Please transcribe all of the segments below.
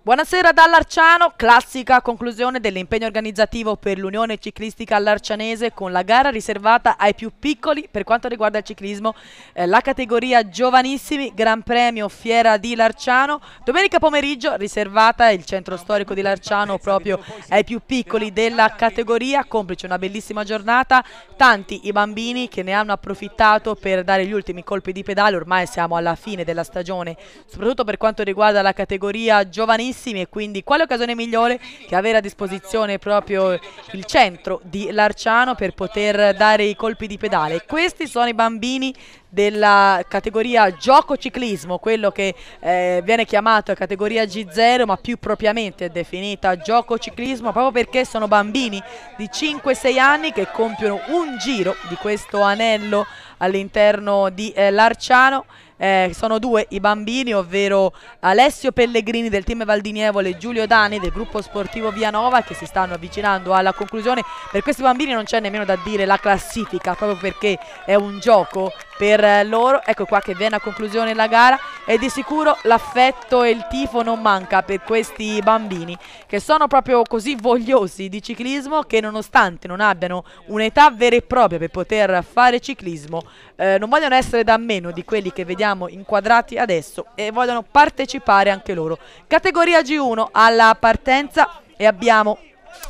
Buonasera dall'Arciano, classica conclusione dell'impegno organizzativo per l'Unione Ciclistica Larcianese con la gara riservata ai più piccoli per quanto riguarda il ciclismo, la categoria giovanissimi, Gran Premio Fiera di Larciano. Domenica pomeriggio riservata il centro storico di Larciano proprio ai più piccoli della categoria, complice una bellissima giornata, tanti i bambini che ne hanno approfittato per dare gli ultimi colpi di pedale. Ormai siamo alla fine della stagione, soprattutto per quanto riguarda la categoria giovanissimi, e quindi quale occasione migliore che avere a disposizione proprio il centro di Larciano per poter dare i colpi di pedale. Questi sono i bambini della categoria gioco ciclismo, quello che viene chiamato categoria G0, ma più propriamente è definita gioco ciclismo proprio perché sono bambini di 5-6 anni che compiono un giro di questo anello all'interno di Larciano. Sono due i bambini, ovvero Alessio Pellegrini del team Valdinievole e Giulio Dani del gruppo sportivo Vianova, che si stanno avvicinando alla conclusione. Per questi bambini non c'è nemmeno da dire la classifica, proprio perché è un gioco per loro. Ecco qua che viene a conclusione la gara e di sicuro l'affetto e il tifo non manca per questi bambini che sono proprio così vogliosi di ciclismo che, nonostante non abbiano un'età vera e propria per poter fare ciclismo, non vogliono essere da meno di quelli che vediamo inquadrati adesso e vogliono partecipare anche loro. Categoria G1 alla partenza e abbiamo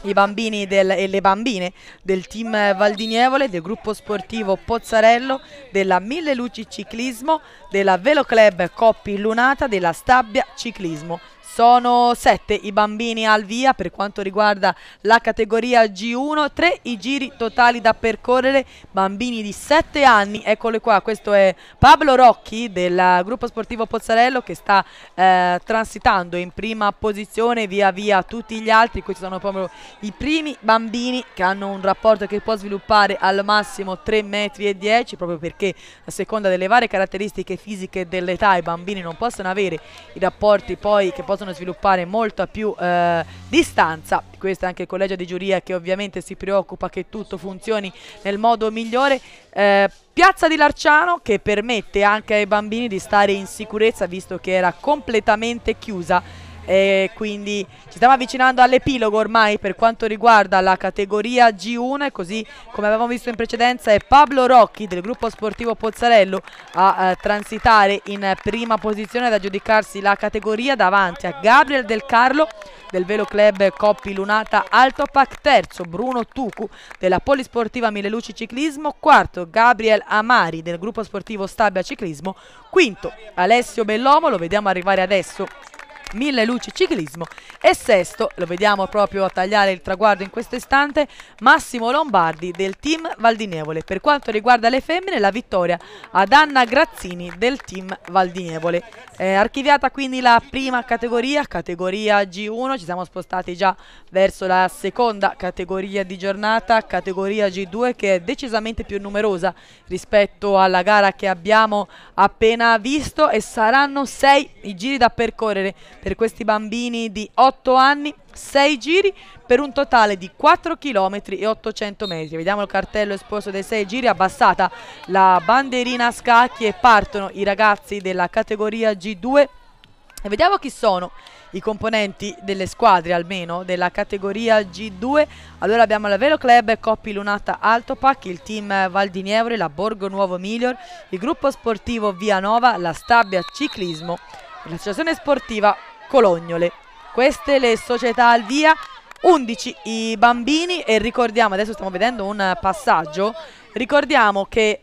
i bambini e le bambine del team Valdinievole, del gruppo sportivo Pozzarello, della Mille Luci Ciclismo, della Velo Club Coppi Lunata, della Stabia Ciclismo. Sono 7 i bambini al via per quanto riguarda la categoria G1, 3 i giri totali da percorrere, bambini di 7 anni, eccole qua, questo è Pablo Rocchi del gruppo sportivo Pozzarello che sta transitando in prima posizione via via tutti gli altri. Questi sono proprio i primi bambini che hanno un rapporto che può sviluppare al massimo 3,10 metri, proprio perché a seconda delle varie caratteristiche fisiche dell'età i bambini non possono avere i rapporti poi che possono sviluppare molto a più distanza. Questo è anche il collegio di giuria che ovviamente si preoccupa che tutto funzioni nel modo migliore. Piazza di Larciano che permette anche ai bambini di stare in sicurezza visto che era completamente chiusa. Quindi ci stiamo avvicinando all'epilogo ormai per quanto riguarda la categoria G1 e così come avevamo visto in precedenza è Pablo Rocchi del gruppo sportivo Pozzarello a transitare in prima posizione ad aggiudicarsi la categoria davanti a Gabriel Del Carlo del Velo Club Coppi Lunata Altopac, terzo Bruno Tucu della Polisportiva Mille Luci Ciclismo, quarto Gabriel Amari del gruppo sportivo Stabia Ciclismo, quinto Alessio Bellomo, lo vediamo arrivare adesso, Mille Luci Ciclismo, e sesto, lo vediamo proprio a tagliare il traguardo in questo istante, Massimo Lombardi del team Valdinievole. Per quanto riguarda le femmine, la vittoria ad Anna Grazzini del team Valdinievole. Archiviata quindi la prima categoria, categoria G1, ci siamo spostati già verso la seconda categoria di giornata, categoria G2, che è decisamente più numerosa rispetto alla gara che abbiamo appena visto, e saranno 6 i giri da percorrere per questi bambini di 8 anni, 6 giri per un totale di 4 km e 800 metri. Vediamo il cartello esposto dei 6 giri, abbassata la bandierina a scacchi e partono i ragazzi della categoria G2 e vediamo chi sono i componenti delle squadre almeno della categoria G2. Allora abbiamo la Velo Club Coppi Lunata Altopac, il team Valdinievole, la Borgo Nuovo Miglior, il gruppo sportivo Vianova, la Stabia Ciclismo, l'associazione sportiva Colognole. Queste le società al via, 11 i bambini e ricordiamo, adesso stiamo vedendo un passaggio, ricordiamo che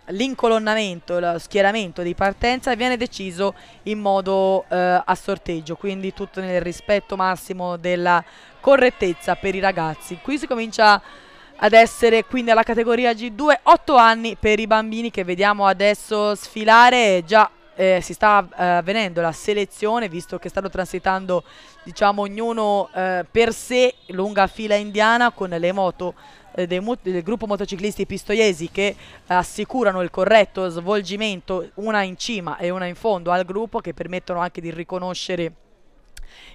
l'incolonnamento, lo schieramento di partenza viene deciso in modo a sorteggio, quindi tutto nel rispetto massimo della correttezza per i ragazzi. Qui si comincia ad essere quindi alla categoria G2, 8 anni per i bambini che vediamo adesso sfilare. Già si sta avvenendo la selezione, visto che stanno transitando diciamo ognuno per sé lunga fila indiana con le moto del gruppo motociclisti pistoiesi che assicurano il corretto svolgimento, una in cima e una in fondo al gruppo, che permettono anche di riconoscere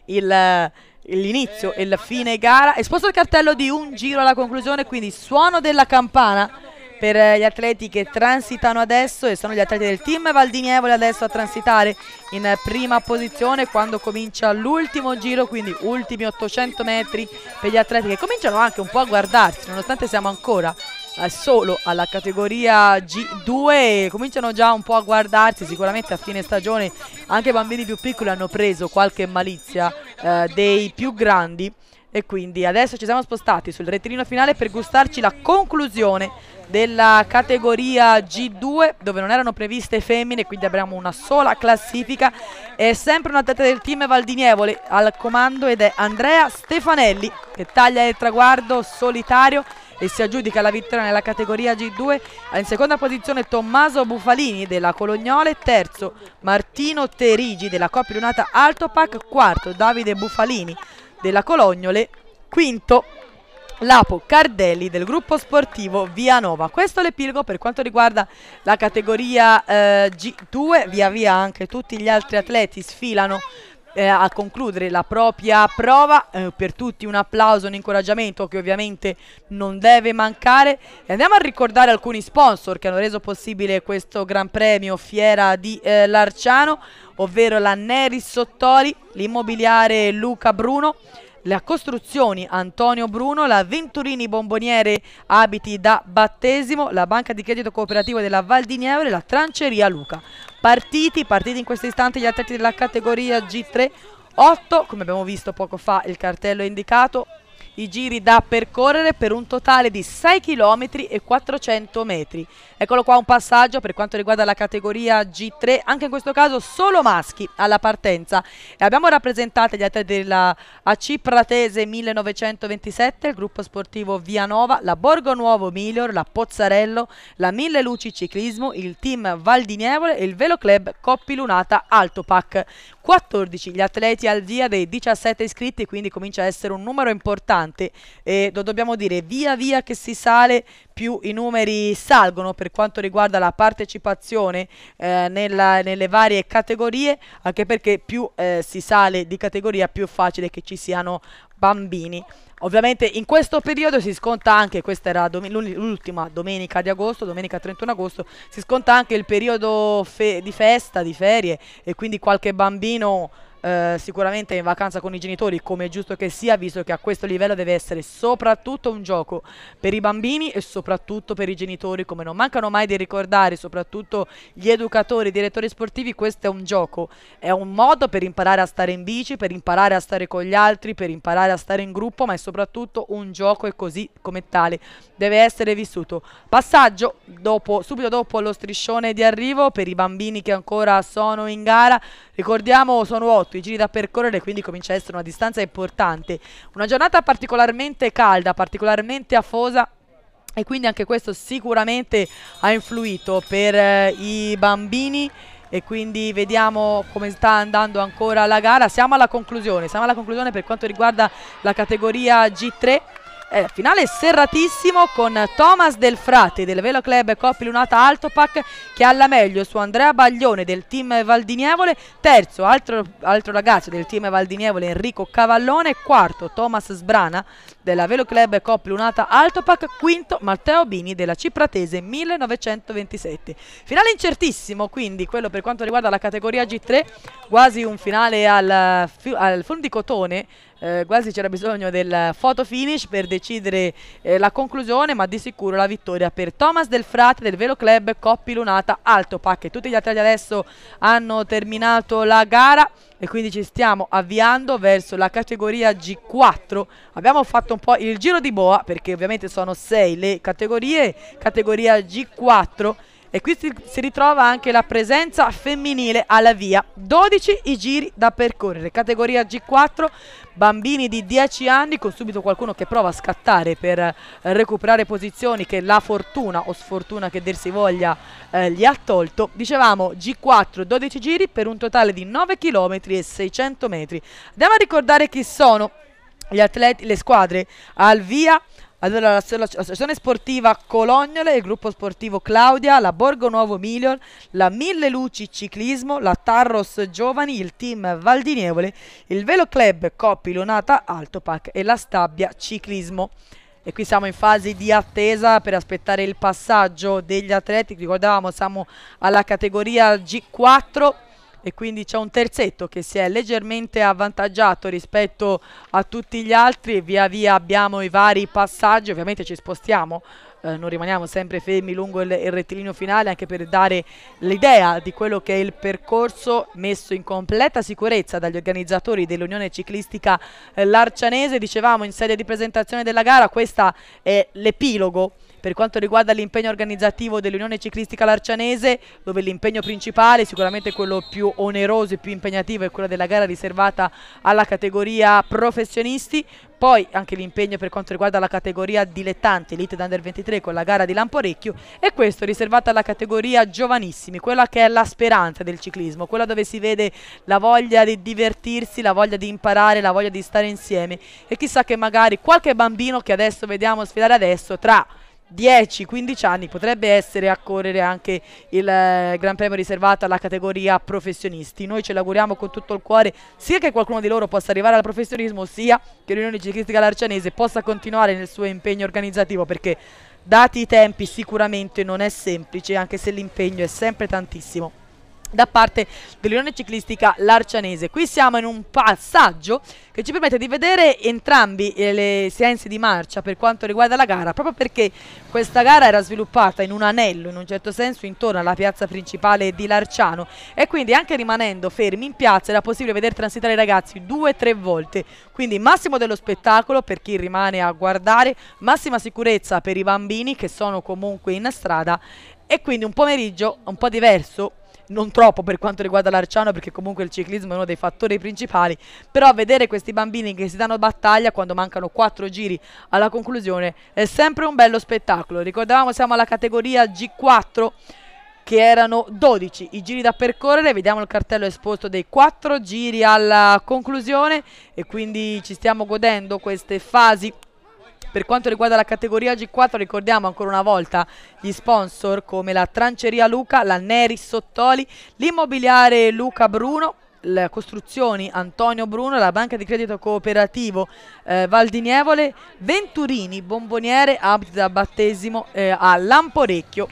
l'inizio e la fine gara. Esposto il cartello di un giro alla conclusione, quindi suono della campana per gli atleti che transitano adesso, e sono gli atleti del team Valdinievole adesso a transitare in prima posizione quando comincia l'ultimo giro, quindi ultimi 800 metri per gli atleti che cominciano anche un po' a guardarsi, nonostante siamo ancora solo alla categoria G2, cominciano già un po' a guardarsi. Sicuramente a fine stagione anche i bambini più piccoli hanno preso qualche malizia dei più grandi, e quindi adesso ci siamo spostati sul rettilineo finale per gustarci la conclusione della categoria G2, dove non erano previste femmine, quindi abbiamo una sola classifica. È sempre un atleta del team Valdinievole al comando ed è Andrea Stefanelli, che taglia il traguardo solitario e si aggiudica la vittoria nella categoria G2. In seconda posizione Tommaso Bufalini della Colognole, terzo Martino Terigi della Coppia Lunata Altopac, quarto Davide Bufalini della Colognole, quinto Lapo Cardelli del gruppo sportivo Vianova. Questo è l'epilogo per quanto riguarda la categoria G2. Via via anche tutti gli altri atleti sfilano a concludere la propria prova, per tutti un applauso, un incoraggiamento che ovviamente non deve mancare. E andiamo a ricordare alcuni sponsor che hanno reso possibile questo Gran Premio Fiera di Larciano, ovvero la Neri Sottori, l'immobiliare Luca Bruno, la costruzioni Antonio Bruno, la Venturini Bomboniere Abiti da Battesimo, la banca di credito cooperativo della Valdinievole, la Tranceria Luca. Partiti in questo istante gli atleti della categoria G3, 8, come abbiamo visto poco fa il cartello è indicato, i giri da percorrere per un totale di 6 km e 400 metri. Eccolo qua un passaggio per quanto riguarda la categoria G3, anche in questo caso solo maschi alla partenza, e abbiamo rappresentato gli atleti della AC Pratese 1927, il gruppo sportivo Vianova, la Borgo Nuovo Milior, la Pozzarello, la Mille Luci Ciclismo, il team Valdinievole e il Velo Club Coppi Lunata Altopac. 14 gli atleti al via dei 17 iscritti, quindi comincia a essere un numero importante, e lo dobbiamo dire, via via che si sale più i numeri salgono per quanto riguarda la partecipazione nelle varie categorie, anche perché più si sale di categoria più è facile che ci siano bambini. Ovviamente in questo periodo si sconta anche, questa era l'ultima domenica di agosto, domenica 31 agosto, si sconta anche il periodo di festa, di ferie, e quindi qualche bambino sicuramente in vacanza con i genitori, come è giusto che sia, visto che a questo livello deve essere soprattutto un gioco per i bambini e soprattutto per i genitori, come non mancano mai di ricordare soprattutto gli educatori, i direttori sportivi. Questo è un gioco, è un modo per imparare a stare in bici, per imparare a stare con gli altri, per imparare a stare in gruppo, ma è soprattutto un gioco e così come tale deve essere vissuto. Passaggio subito dopo lo striscione di arrivo per i bambini che ancora sono in gara. Ricordiamo, sono 8 i giri da percorrere, quindi comincia a essere una distanza importante. Una giornata particolarmente calda, particolarmente afosa, e quindi anche questo sicuramente ha influito per i bambini, e quindi vediamo come sta andando ancora la gara. Siamo alla conclusione per quanto riguarda la categoria G3. Finale serratissimo con Thomas Del Frate del Velo Club Coppi Lunata Altopac che alla meglio su Andrea Baglione del team Valdinievole, terzo altro ragazzo del team Valdinievole Enrico Cavallone, quarto Thomas Sbrana della Velo Club Coppi Lunata Altopac, quinto Matteo Bini della Cipratese 1927. Finale incertissimo quindi quello per quanto riguarda la categoria G3, quasi un finale al fondo di cotone. Quasi c'era bisogno del photo finish per decidere la conclusione, ma di sicuro la vittoria per Thomas Del Frate del Velo Club Coppi Lunata Altopac. Tutti gli atleti adesso hanno terminato la gara e quindi ci stiamo avviando verso la categoria G4. Abbiamo fatto un po' il giro di boa perché ovviamente sono 6 le categorie, categoria G4. E qui si ritrova anche la presenza femminile alla via. 12 i giri da percorrere. Categoria G4, bambini di 10 anni, con subito qualcuno che prova a scattare per recuperare posizioni che la fortuna o sfortuna che dir si voglia gli ha tolto. Dicevamo G4, 12 giri per un totale di 9 km e 600 metri. Andiamo a ricordare chi sono gli atleti, le squadre al via. Allora, l'associazione sportiva Colognole, il gruppo sportivo Claudia, la Borgo Nuovo Milior, la Mille Luci Ciclismo, la Tarros Giovani, il team Valdinievole, il Velo Club Coppi Lunata Altopac e la Stabia Ciclismo. e qui siamo in fase di attesa per aspettare il passaggio degli atleti. Ricordavamo, siamo alla categoria G4 e quindi c'è un terzetto che si è leggermente avvantaggiato rispetto a tutti gli altri, e via via abbiamo i vari passaggi. Ovviamente ci spostiamo, non rimaniamo sempre fermi lungo il rettilineo finale, anche per dare l'idea di quello che è il percorso messo in completa sicurezza dagli organizzatori dell'Unione Ciclistica Larcianese. Dicevamo in sede di presentazione della gara, questa è l'epilogo per quanto riguarda l'impegno organizzativo dell'Unione Ciclistica Larcianese, dove l'impegno principale, sicuramente quello più oneroso e più impegnativo, è quello della gara riservata alla categoria professionisti. Poi anche l'impegno per quanto riguarda la categoria dilettanti, Elite d'Under 23, con la gara di Lamporecchio, e questo riservato alla categoria giovanissimi, quella che è la speranza del ciclismo, quella dove si vede la voglia di divertirsi, la voglia di imparare, la voglia di stare insieme, e chissà che magari qualche bambino che adesso vediamo sfilare adesso, tra 10-15 anni potrebbe essere a correre anche il Gran Premio riservato alla categoria professionisti. Noi ce l'auguriamo con tutto il cuore, sia che qualcuno di loro possa arrivare al professionismo, sia che l'Unione Ciclistica Larcianese possa continuare nel suo impegno organizzativo, perché dati i tempi sicuramente non è semplice, anche se l'impegno è sempre tantissimo da parte dell'Unione Ciclistica Larcianese. Qui siamo in un passaggio che ci permette di vedere entrambi le sensi di marcia per quanto riguarda la gara, proprio perché questa gara era sviluppata in un anello, in un certo senso, intorno alla piazza principale di Larciano, e quindi anche rimanendo fermi in piazza era possibile vedere transitare i ragazzi 2-3 volte, quindi massimo dello spettacolo per chi rimane a guardare, massima sicurezza per i bambini che sono comunque in strada, e quindi un pomeriggio un po' diverso, non troppo per quanto riguarda Larciano, perché comunque il ciclismo è uno dei fattori principali, però vedere questi bambini che si danno battaglia quando mancano 4 giri alla conclusione è sempre un bello spettacolo. Ricordavamo, siamo alla categoria G4, che erano 12 i giri da percorrere. Vediamo il cartello esposto dei 4 giri alla conclusione, e quindi ci stiamo godendo queste fasi. Per quanto riguarda la categoria G4 ricordiamo ancora una volta gli sponsor come la Tranceria Luca, la Neri Sottoli, l'Immobiliare Luca Bruno, le Costruzioni Antonio Bruno, la Banca di Credito Cooperativo Val di Nievole, Venturini Bomboniere, abiti da battesimo a Lamporecchio.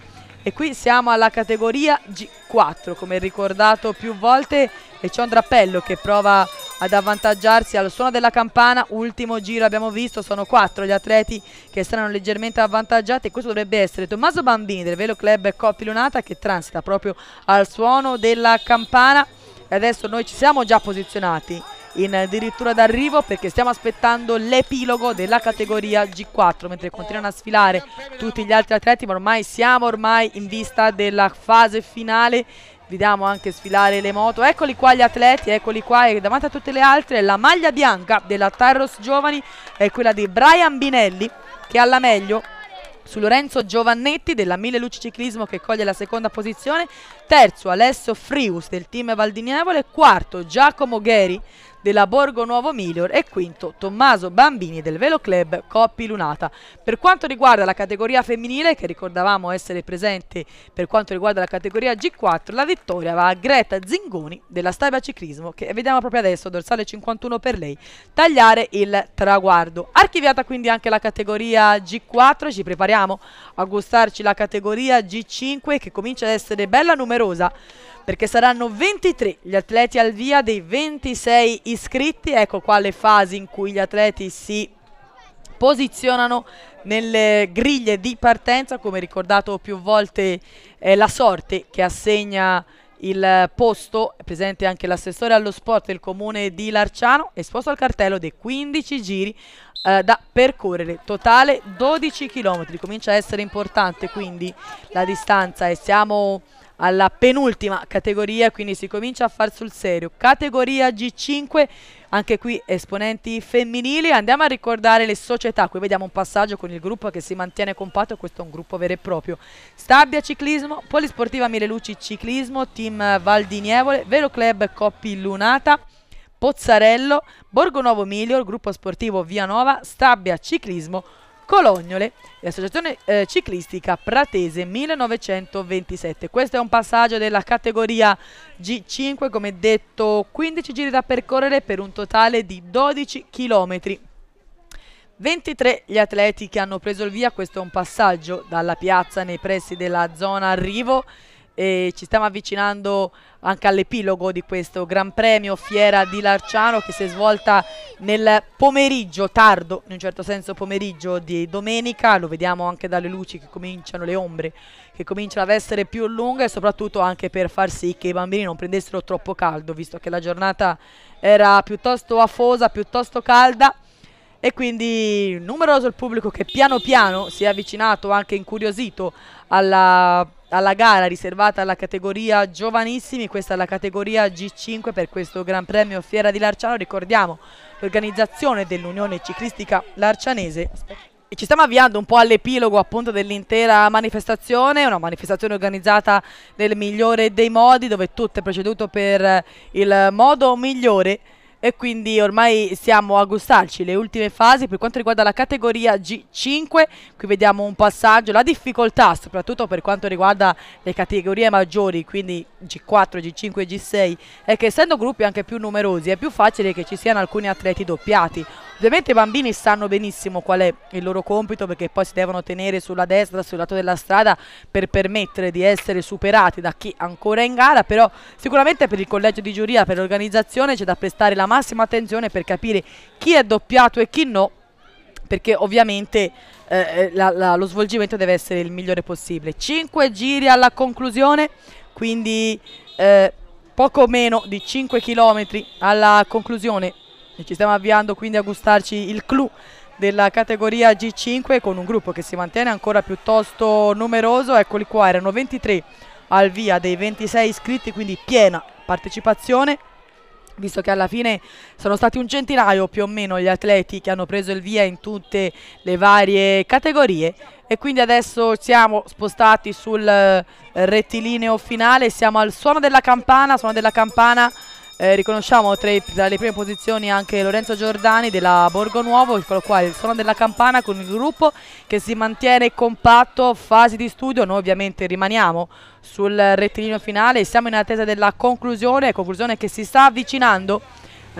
E qui siamo alla categoria G4, come ricordato più volte, e c'è un drappello che prova ad avvantaggiarsi al suono della campana. Ultimo giro abbiamo visto, sono 4 gli atleti che saranno leggermente avvantaggiati, e questo dovrebbe essere Tommaso Bambini del Velo Club Coppi Lunata, che transita proprio al suono della campana. E adesso noi ci siamo già posizionati in addirittura d'arrivo, perché stiamo aspettando l'epilogo della categoria G4, mentre continuano a sfilare tutti gli altri atleti, ma ormai siamo in vista della fase finale. Vediamo anche sfilare le moto, eccoli qua gli atleti, eccoli qua, e davanti a tutte le altre la maglia bianca della Tyros Giovani è quella di Brian Binelli, che alla meglio su Lorenzo Giovannetti della Mille Luci Ciclismo, che coglie la seconda posizione, terzo Alessio Frius del team Val di Nievole, quarto Giacomo Gheri della Borgo Nuovo Milior, e quinto Tommaso Bambini del Velo Club Coppi Lunata. Per quanto riguarda la categoria femminile, che ricordavamo essere presente per quanto riguarda la categoria G4, la vittoria va a Greta Zingoni della Stabia Ciclismo, che vediamo proprio adesso, dorsale 51 per lei, tagliare il traguardo. Archiviata quindi anche la categoria G4, ci prepariamo a gustarci la categoria G5, che comincia ad essere bella numerosa, perché saranno 23 gli atleti al via dei 26 iscritti. Ecco qua le fasi in cui gli atleti si posizionano nelle griglie di partenza. Come ricordato più volte, è la sorte che assegna il posto. È presente anche l'assessore allo sport del comune di Larciano, esposto al cartello dei 15 giri da percorrere, totale 12 km. Comincia a essere importante quindi la distanza, e siamo alla penultima categoria, quindi si comincia a far sul serio. Categoria G5, anche qui esponenti femminili. Andiamo a ricordare le società. Qui vediamo un passaggio con il gruppo che si mantiene compatto, questo è un gruppo vero e proprio: Stabia Ciclismo, Polisportiva Mille Luci Ciclismo, Team Val di Nievole, Velo Club Coppi Lunata, Pozzarello, Borgo Nuovo Milior, Gruppo Sportivo Via Nova, Stabia Ciclismo, Colognole e Associazione Ciclistica Pratese 1927. Questo è un passaggio della categoria G5, come detto 15 giri da percorrere per un totale di 12 km. 23 gli atleti che hanno preso il via. Questo è un passaggio dalla piazza nei pressi della zona arrivo e ci stiamo avvicinando anche all'epilogo di questo Gran Premio Fiera di Larciano, che si è svolta nel pomeriggio tardo, in un certo senso pomeriggio di domenica. Lo vediamo anche dalle luci che cominciano, le ombre che cominciano ad essere più lunghe, e soprattutto anche per far sì che i bambini non prendessero troppo caldo, visto che la giornata era piuttosto afosa, piuttosto calda. E quindi numeroso il pubblico che piano piano si è avvicinato, anche incuriosito, alla gara riservata alla categoria giovanissimi. Questa è la categoria G5 per questo Gran Premio Fiera di Larciano. Ricordiamo l'organizzazione dell'Unione Ciclistica Larcianese. E ci stiamo avviando un po' all'epilogo appunto dell'intera manifestazione, una manifestazione organizzata nel migliore dei modi, dove tutto è proceduto per il modo migliore. E quindi ormai stiamo a gustarci le ultime fasi per quanto riguarda la categoria G5. Qui vediamo un passaggio, la difficoltà soprattutto per quanto riguarda le categorie maggiori, quindi G4, G5 e G6, è che essendo gruppi anche più numerosi è più facile che ci siano alcuni atleti doppiati. Ovviamente i bambini sanno benissimo qual è il loro compito, perché poi si devono tenere sulla destra, sul lato della strada, per permettere di essere superati da chi ancora è in gara. Però sicuramente per il collegio di giuria, per l'organizzazione, c'è da prestare la massima attenzione per capire chi è doppiato e chi no, perché ovviamente lo svolgimento deve essere il migliore possibile. 5 giri alla conclusione, quindi poco meno di 5 km alla conclusione. E ci stiamo avviando quindi a gustarci il clou della categoria G5, con un gruppo che si mantiene ancora piuttosto numeroso. Eccoli qua, erano 23 al via dei 26 iscritti, quindi piena partecipazione, visto che alla fine sono stati un centinaio più o meno gli atleti che hanno preso il via in tutte le varie categorie. E quindi adesso siamo spostati sul rettilineo finale, siamo al suono della campana. Riconosciamo tra le prime posizioni anche Lorenzo Giordani della Borgo Nuovo. Eccolo qua, il suono della campana con il gruppo che si mantiene compatto, fasi di studio. Noi ovviamente rimaniamo sul rettilineo finale e siamo in attesa della conclusione che si sta avvicinando.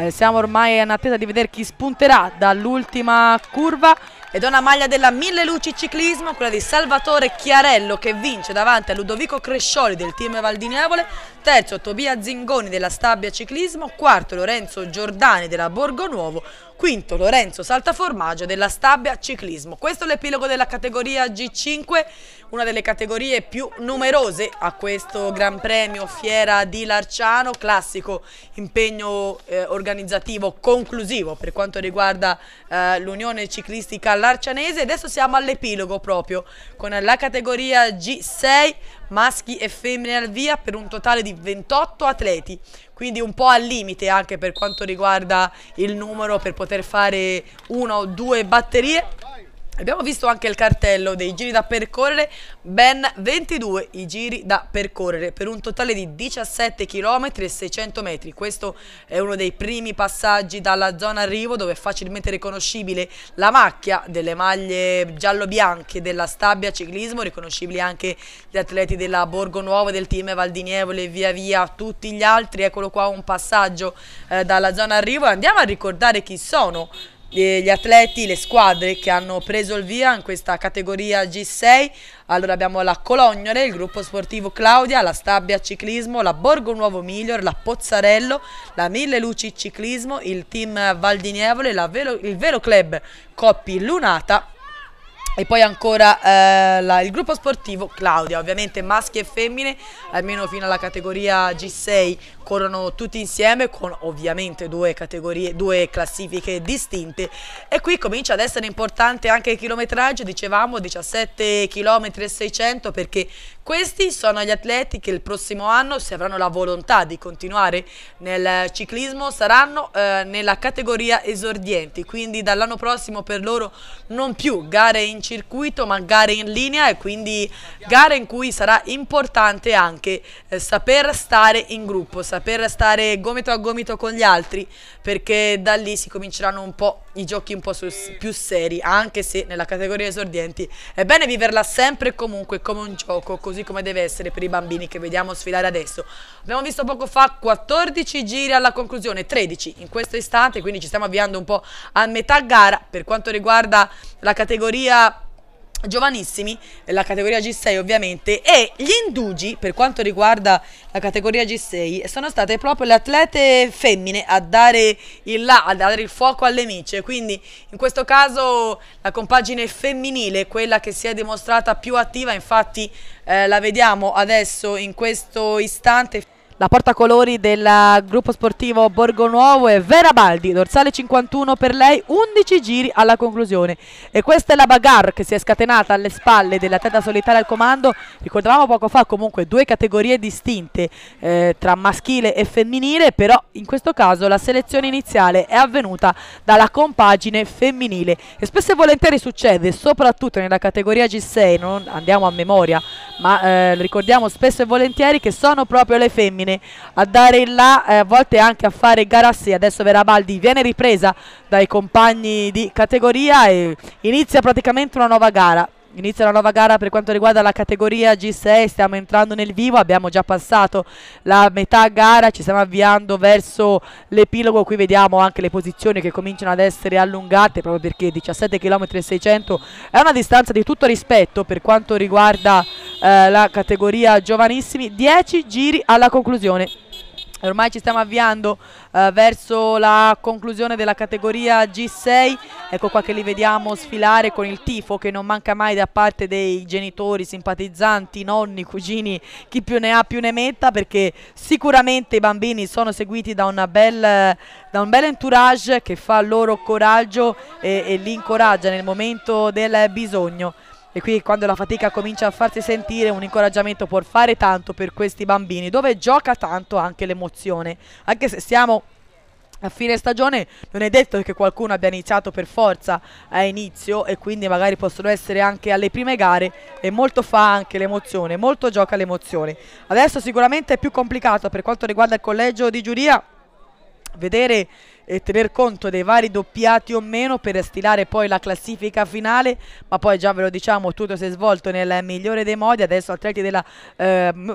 Siamo ormai in attesa di vedere chi spunterà dall'ultima curva. Ed è una maglia della Mille Luci Ciclismo, quella di Salvatore Chiarello, che vince davanti a Ludovico Crescioli del team Valdinievole, terzo Tobia Zingoni della Stabia Ciclismo, quarto Lorenzo Giordani della Borgo Nuovo, quinto Lorenzo Saltaformaggio della Stabia Ciclismo. Questo è l'epilogo della categoria G5, una delle categorie più numerose a questo Gran Premio Fiera di Larciano, classico impegno organizzativo conclusivo per quanto riguarda l'Unione Ciclistica Larcianese. Adesso siamo all'epilogo proprio con la categoria G6, maschi e femmine al via, per un totale di 28 atleti, quindi un po' al limite anche per quanto riguarda il numero per poter fare una o due batterie. Abbiamo visto anche il cartello dei giri da percorrere, ben 22 i giri da percorrere per un totale di 17 km e 600 metri. Questo è uno dei primi passaggi dalla zona arrivo, dove è facilmente riconoscibile la macchia delle maglie giallo-bianche della Stabia Ciclismo, riconoscibili anche gli atleti della Borgo Nuovo, del team Valdinievole e via via tutti gli altri. Eccolo qua un passaggio dalla zona arrivo, e andiamo a ricordare chi sono gli atleti, le squadre che hanno preso il via in questa categoria G6. Allora abbiamo la Colognole, il gruppo sportivo Claudia, la Stabia Ciclismo, la Borgo Nuovo Miglior, la Pozzarello, la Mille Luci Ciclismo, il team Valdinievole, il Velo Club Coppi Lunata, e poi ancora il gruppo sportivo Claudia. Ovviamente maschi e femmine, almeno fino alla categoria G6, corrono tutti insieme, con ovviamente due classifiche distinte. E qui comincia ad essere importante anche il chilometraggio, dicevamo 17 km e 600, perché questi sono gli atleti che il prossimo anno, se avranno la volontà di continuare nel ciclismo, saranno nella categoria esordienti, quindi dall'anno prossimo per loro non più gare in in circuito ma gare in linea, e quindi gare in cui sarà importante anche saper stare in gruppo, saper stare gomito a gomito con gli altri, perché da lì si cominceranno un po' i giochi un po' più seri, anche se nella categoria esordienti è bene viverla sempre e comunque come un gioco, così come deve essere per i bambini che vediamo sfilare adesso. Abbiamo visto poco fa 14 giri alla conclusione, 13 in questo istante, quindi ci stiamo avviando un po' a metà gara per quanto riguarda la categoria giovanissimi, la categoria G6 ovviamente, e gli indugi per quanto riguarda la categoria G6 sono state proprio le atlete femmine a dare a dare il fuoco alle micie, quindi in questo caso la compagine femminile, quella che si è dimostrata più attiva, infatti la vediamo adesso in questo istante. La portacolori del gruppo sportivo Borgonuovo è Vera Baldi, dorsale 51 per lei, 11 giri alla conclusione. E questa è la bagarre che si è scatenata alle spalle dell'atleta solitaria al comando. Ricordavamo poco fa comunque due categorie distinte tra maschile e femminile, però in questo caso la selezione iniziale è avvenuta dalla compagine femminile. E spesso e volentieri succede, soprattutto nella categoria G6, non andiamo a memoria, ma ricordiamo spesso e volentieri che sono proprio le femmine a dare il là, a volte anche a fare gara a sé. Adesso Vera Baldi viene ripresa dai compagni di categoria e inizia praticamente una nuova gara. Inizia una nuova gara per quanto riguarda la categoria G6, stiamo entrando nel vivo, abbiamo già passato la metà gara, ci stiamo avviando verso l'epilogo. Qui vediamo anche le posizioni che cominciano ad essere allungate, proprio perché 17 km e 600 è una distanza di tutto rispetto per quanto riguarda la categoria giovanissimi. 10 giri alla conclusione. Ormai ci stiamo avviando verso la conclusione della categoria G6. Ecco qua che li vediamo sfilare con il tifo che non manca mai da parte dei genitori, simpatizzanti, nonni, cugini, chi più ne ha più ne metta, perché sicuramente i bambini sono seguiti da un bel entourage che fa loro coraggio e li incoraggia nel momento del bisogno. E qui quando la fatica comincia a farsi sentire, un incoraggiamento può fare tanto per questi bambini, dove gioca tanto anche l'emozione. Anche se siamo a fine stagione, non è detto che qualcuno abbia iniziato per forza a inizio, e quindi magari possono essere anche alle prime gare, e molto fa anche l'emozione, molto gioca l'emozione. Adesso sicuramente è più complicato per quanto riguarda il collegio di giuria vedere e tener conto dei vari doppiati o meno per stilare poi la classifica finale, ma poi già ve lo diciamo, tutto si è svolto nel migliore dei modi. Adesso atleti della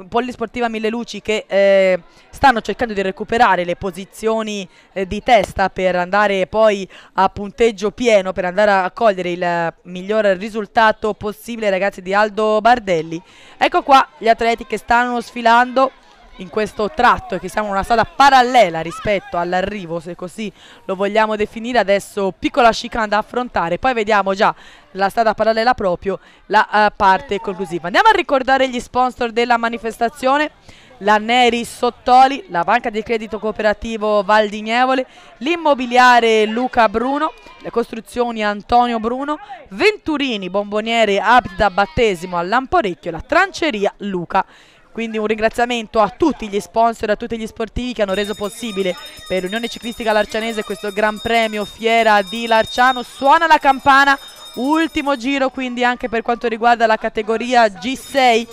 Polisportiva Mille Luci che stanno cercando di recuperare le posizioni di testa per andare poi a punteggio pieno, per andare a cogliere il miglior risultato possibile, ragazzi di Aldo Bardelli. Ecco qua gli atleti che stanno sfilando in questo tratto, e che siamo in una strada parallela rispetto all'arrivo, se così lo vogliamo definire. Adesso piccola chicane da affrontare, poi vediamo già la strada parallela proprio la parte conclusiva. Andiamo a ricordare gli sponsor della manifestazione: la Neri Sottoli, la Banca di Credito Cooperativo Val di Nievole, l'Immobiliare Luca Bruno, le Costruzioni Antonio Bruno, Venturini Bomboniere abiti da battesimo al Lamporecchio, la Tranceria Luca. Quindi un ringraziamento a tutti gli sponsor, a tutti gli sportivi che hanno reso possibile per l'Unione Ciclistica Larcianese questo Gran Premio Fiera di Larciano. Suona la campana, ultimo giro quindi anche per quanto riguarda la categoria G6,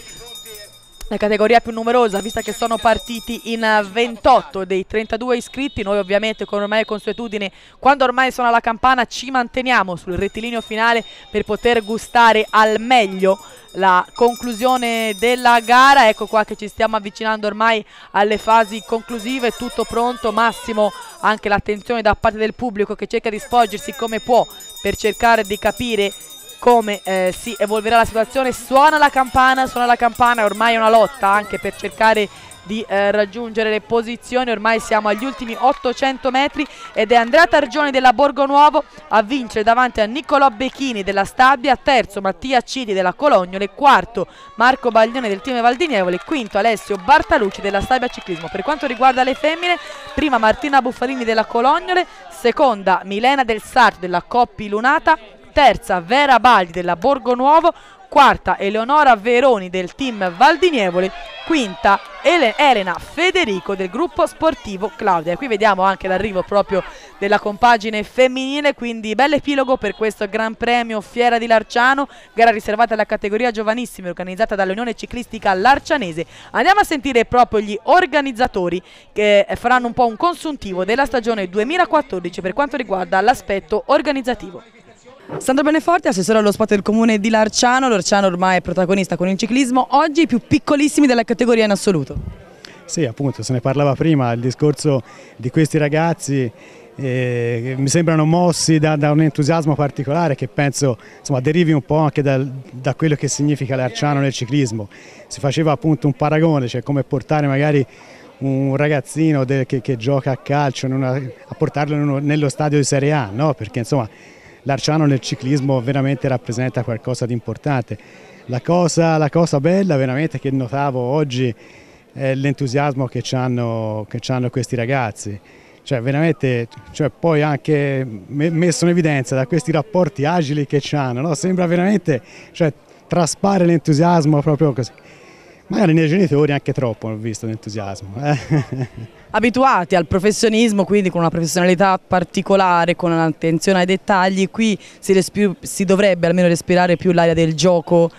la categoria più numerosa, vista che sono partiti in 28 dei 32 iscritti. Noi ovviamente, con ormai consuetudine, quando ormai suona la campana ci manteniamo sul rettilineo finale per poter gustare al meglio la conclusione della gara. Ecco qua che ci stiamo avvicinando ormai alle fasi conclusive, tutto pronto, massimo anche l'attenzione da parte del pubblico che cerca di sporgersi come può per cercare di capire come si evolverà la situazione. Suona la campana, ormai è una lotta anche per cercare di raggiungere le posizioni. Ormai siamo agli ultimi 800 metri ed è Andrea Targioni della Borgonuovo a vincere davanti a Niccolò Becchini della Stabia, terzo Mattia Cidi della Colognole, quarto Marco Baglione del Team Valdinievole, quinto Alessio Bartalucci della Stabia Ciclismo. Per quanto riguarda le femmine, prima Martina Buffarini della Colognole, seconda Milena del Sarto della Coppi Lunata, terza Vera Baldi della Borgonuovo, quarta Eleonora Veroni del team Valdinievoli, quinta Elena Federico del gruppo sportivo Claudia. E qui vediamo anche l'arrivo proprio della compagine femminile, quindi bell'epilogo per questo Gran Premio Fiera di Larciano, gara riservata alla categoria giovanissimi organizzata dall'Unione Ciclistica Larcianese. Andiamo a sentire proprio gli organizzatori che faranno un po' un consuntivo della stagione 2014 per quanto riguarda l'aspetto organizzativo. Sandro Beneforti, assessore allo sport del comune di Larciano. Larciano ormai è protagonista con il ciclismo, oggi i più piccolissimi della categoria in assoluto. Sì, appunto, se ne parlava prima, il discorso di questi ragazzi mi sembrano mossi da un entusiasmo particolare che penso, insomma, derivi un po' anche da quello che significa Larciano nel ciclismo. Si faceva appunto un paragone, cioè come portare magari un ragazzino che gioca a calcio a portarlo nello stadio di Serie A, no? Perché insomma Larciano nel ciclismo veramente rappresenta qualcosa di importante. La cosa bella veramente che notavo oggi è l'entusiasmo che hanno questi ragazzi. Cioè veramente, poi anche messo in evidenza da questi rapporti agili che hanno, no? Sembra veramente, traspare l'entusiasmo proprio così. Magari nei genitori anche troppo ho visto l'entusiasmo. Abituati al professionismo, quindi con una professionalità particolare, con un'attenzione ai dettagli, qui si dovrebbe almeno respirare più l'aria del gioco,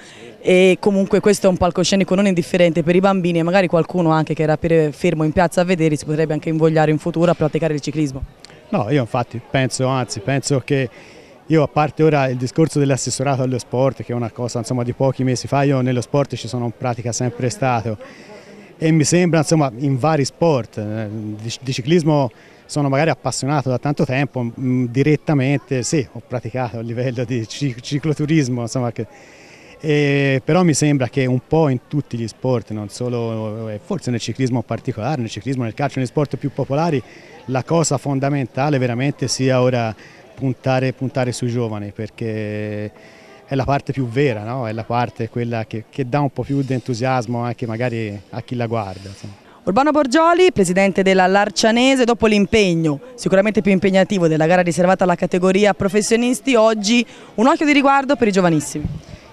e comunque questo è un palcoscenico non indifferente per i bambini, e magari qualcuno anche che era fermo in piazza a vedere si potrebbe anche invogliare in futuro a praticare il ciclismo. No, io infatti penso che io, a parte ora il discorso dell'assessorato allo sport, che è una cosa insomma di pochi mesi fa, io nello sport ci sono in pratica sempre stato e mi sembra insomma in vari sport, di ciclismo sono magari appassionato da tanto tempo, direttamente sì, ho praticato a livello di cicloturismo, insomma, però mi sembra che un po' in tutti gli sport, non solo, forse nel ciclismo in particolare, nel ciclismo, nel calcio, negli sport più popolari, la cosa fondamentale veramente sia ora puntare sui giovani, perché è la parte più vera, no? È la parte quella che dà un po' più di entusiasmo anche magari a chi la guarda. Insomma. Urbano Borgioli, presidente della Larcianese, dopo l'impegno sicuramente più impegnativo della gara riservata alla categoria professionisti, oggi un occhio di riguardo per i giovanissimi.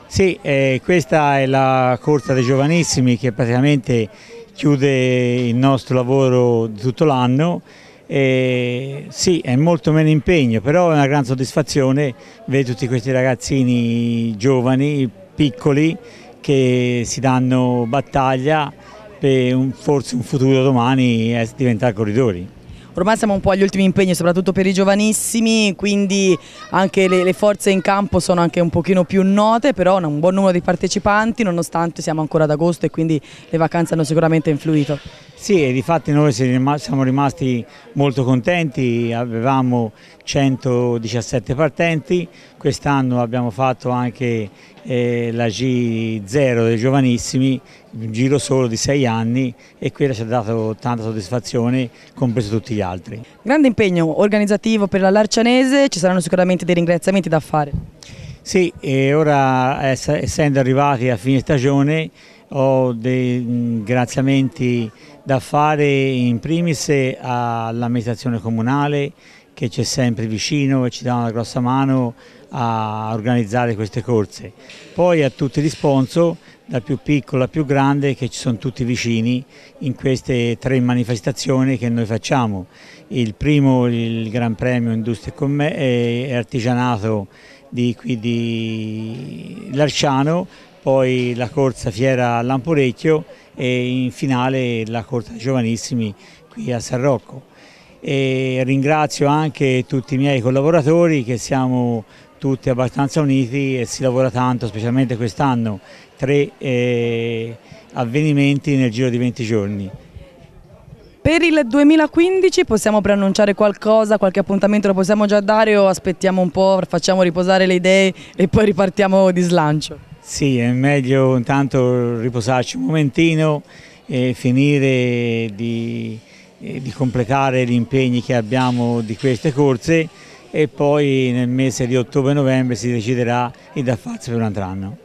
Sì, questa è la corsa dei giovanissimi che praticamente chiude il nostro lavoro di tutto l'anno. Sì, è molto meno impegno, però è una gran soddisfazione vedere tutti questi ragazzini giovani, piccoli, che si danno battaglia per forse un futuro domani diventare corridori. Ormai siamo un po' agli ultimi impegni, soprattutto per i giovanissimi, quindi anche le forze in campo sono anche un pochino più note, però un buon numero di partecipanti, nonostante siamo ancora ad agosto e quindi le vacanze hanno sicuramente influito. Sì, e difatti noi siamo rimasti molto contenti, avevamo 117 partenti, quest'anno abbiamo fatto anche la G0 dei giovanissimi, un giro solo di 6 anni, e quella ci ha dato tanta soddisfazione, compreso tutti gli altri. Grande impegno organizzativo per la Larcianese, ci saranno sicuramente dei ringraziamenti da fare. Sì, e ora essendo arrivati a fine stagione ho dei ringraziamenti da fare in primis all'amministrazione comunale, che c'è sempre vicino e ci dà una grossa mano a organizzare queste corse. Poi a tutti gli sponsor, dal più piccolo al più grande, che ci sono tutti vicini in queste 3 manifestazioni che noi facciamo. Il primo, il Gran Premio Industria e Artigianato di Larciano, poi la corsa Fiera a Lamporecchio e in finale la corsa giovanissimi qui a San Rocco. E ringrazio anche tutti i miei collaboratori, che siamo tutti abbastanza uniti e si lavora tanto, specialmente quest'anno, 3 avvenimenti nel giro di 20 giorni. Per il 2015 possiamo preannunciare qualcosa, qualche appuntamento lo possiamo già dare o aspettiamo un po', facciamo riposare le idee e poi ripartiamo di slancio? Sì, è meglio intanto riposarci un momentino e finire di completare gli impegni che abbiamo di queste corse, e poi nel mese di ottobre-novembre si deciderà da farsi per un altro anno.